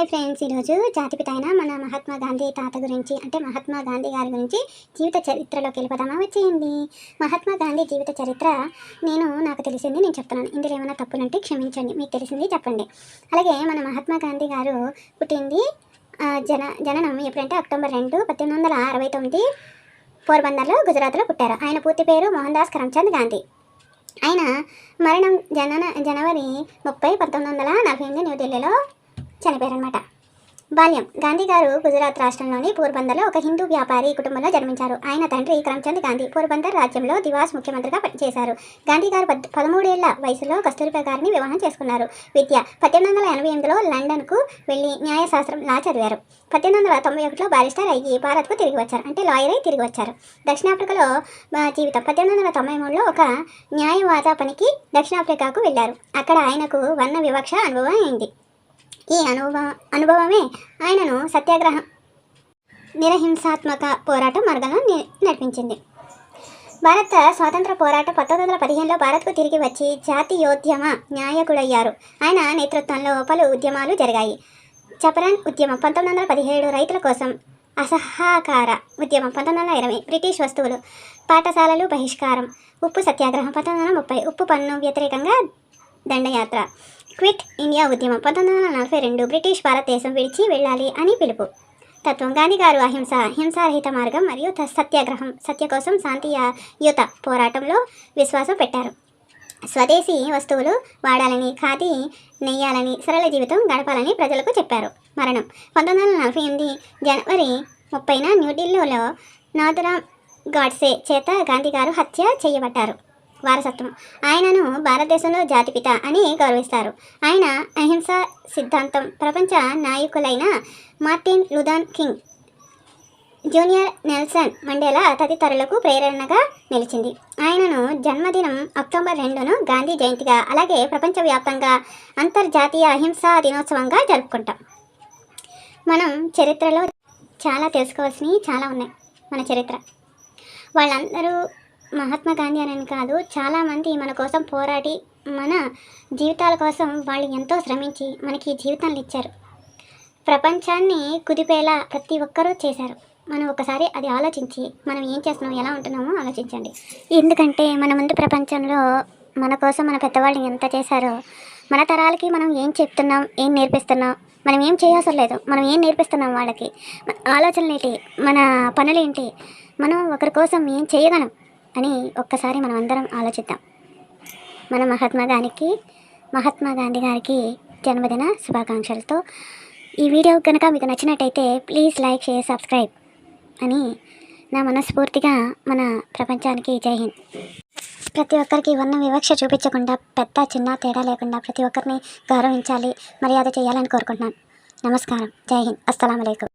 Hi friends, ఈరోజు జాతిపిత అయిన మన మహాత్మా గాంధీ తాత గురించి అంటే మహాత్మా గాంధీ గారి గురించి జీవిత చరిత్రలోకి వెళ్ళిపోదామా? వచ్చేయండి. మహాత్మా గాంధీ జీవిత చరిత్ర నాకు తెలిసింది నేను చెప్తున్నాను. ఇందులో ఏమైనా తప్పులుంటే క్షమించండి, మీకు తెలిసింది చెప్పండి. అలాగే మన మహాత్మా గాంధీ గారు పుట్టింది జననం ఎప్పుడంటే అక్టోబర్ 2, 1869 పోర్బందర్లో, గుజరాత్లో పుట్టారు. ఆయన పూర్తి పేరు మోహన్ దాస్ కరమ్చంద్ గాంధీ. ఆయన మరణం జనవరి 30, 1948 న్యూఢిల్లీలో చనిపోయారనమాట. బాల్యం. గాంధీ గారు గుజరాత్ రాష్ట్రంలోని పోర్బందర్లో ఒక హిందూ వ్యాపారి కుటుంబంలో జన్మించారు. ఆయన తండ్రి కరమ్చంద్ గాంధీ పోర్బందర్ రాజ్యంలో దివాస్ ముఖ్యమంత్రిగా పనిచేశారు. గాంధీ గారు 13 ఏళ్ల వయసులో కస్తూరిబా గారిని వివాహం చేసుకున్నారు. విద్య. 1888లో లండన్కు వెళ్ళి న్యాయశాస్త్రం లా చదివారు. 1891లో బారిస్టర్ అయ్యి భారత్కు తిరిగి వచ్చారు, అంటే లాయర్ అయి తిరిగి వచ్చారు. దక్షిణాఫ్రికాలో జీవితం. 1893లో ఒక న్యాయవాద పనికి దక్షిణాఫ్రికాకు వెళ్ళారు. అక్కడ ఆయనకు వర్ణ వివక్ష అనుభవం అయింది. ఈ అనుభవమే ఆయనను సత్యాగ్రహం, నిరహింసాత్మక పోరాటం మార్గంలో నడిపించింది. భారత స్వాతంత్ర పోరాటం 1915లో భారత్కు తిరిగి వచ్చి జాతీయోద్యమ నాయకుడయ్యారు. ఆయన నేతృత్వంలో పలు ఉద్యమాలు జరిగాయి. చపరన్ ఉద్యమం 1917, రైతుల కోసం అసహకార ఉద్యమం 1920, బ్రిటిష్ వస్తువులు పాఠశాలలు బహిష్కారం, ఉప్పు సత్యాగ్రహం 1930, ఉప్పు పన్ను వ్యతిరేకంగా దండయాత్ర, క్విట్ ఇండియా ఉద్యమం 1942, బ్రిటిష్ భారతదేశం విడిచి వెళ్ళాలి అని పిలుపు. తత్వం. గాంధీ గారు అహింస, హింసారహిత మార్గం మరియు సత్యాగ్రహం, సత్య కోసం శాంతియుత పోరాటంలో విశ్వాసం పెట్టారు. స్వదేశీ వస్తువులు వాడాలని, ఖాదీ నెయ్యాలని, సరళ జీవితం గడపాలని ప్రజలకు చెప్పారు. మరణం 1948 జనవరి 30న న్యూఢిల్లీలో నాథురామ్ గాడ్సే చేత గాంధీ గారు హత్య చేయబడ్డారు. వారసత్వం. ఆయనను భారతదేశంలో జాతిపిత అని గౌరవిస్తారు. ఆయన అహింసా సిద్ధాంతం ప్రపంచ నాయకులైన Martin Luther King Junior, Nelson Mandela తదితరులకు ప్రేరణగా నిలిచింది. ఆయనను జన్మదినం అక్టోబర్ 2ను గాంధీ జయంతిగా, అలాగే ప్రపంచవ్యాప్తంగా అంతర్జాతీయ అహింసా దినోత్సవంగా జరుపుకుంటాం. మనం చరిత్రలో చాలా తెలుసుకోవాల్సినవి చాలా ఉన్నాయి. మన చరిత్ర వాళ్ళందరూ మహాత్మా గాంధీ అని కాదు, చాలామంది మన కోసం పోరాడి మన జీవితాల కోసం వాళ్ళు ఎంతో శ్రమించి మనకి జీవితాన్ని ఇచ్చారు. ప్రపంచాన్ని కుదిపేలా ప్రతి ఒక్కరూ చేశారు. మనం ఒకసారి అది ఆలోచించి మనం ఏం చేస్తున్నాం, ఎలా ఉంటున్నామో ఆలోచించండి. ఎందుకంటే మన ముందు ప్రపంచంలో మన కోసం మన పెద్దవాళ్ళు ఎంత చేశారో మన తరాలకి మనం ఏం చెప్తున్నాం, ఏం నేర్పిస్తున్నాం, మనం ఏం చేయవసరం లేదు, మనం ఏం నేర్పిస్తున్నాం వాళ్ళకి, మన ఆలోచనలు ఏంటి, మన పనులేంటి, మనం ఒకరి కోసం ఏం చేయగలం అని ఒక్కసారి మనం అందరం ఆలోచిద్దాం. మన మహాత్మా గాంధీ గారికి జన్మదిన శుభాకాంక్షలతో ఈ వీడియో కనుక మీకు నచ్చినట్టయితే ప్లీజ్ లైక్, షేర్, సబ్స్క్రైబ్ అని నా మనస్ఫూర్తిగా మన ప్రపంచానికి జై హింద్. ప్రతి ఒక్కరికి వర్ణ వివక్ష చూపించకుండా, పెద్ద చిన్న తేడా లేకుండా ప్రతి ఒక్కరిని గౌరవించాలి, మర్యాద చేయాలని కోరుకుంటున్నాను. నమస్కారం. జై హింద్. అస్సలాము అలైకుం.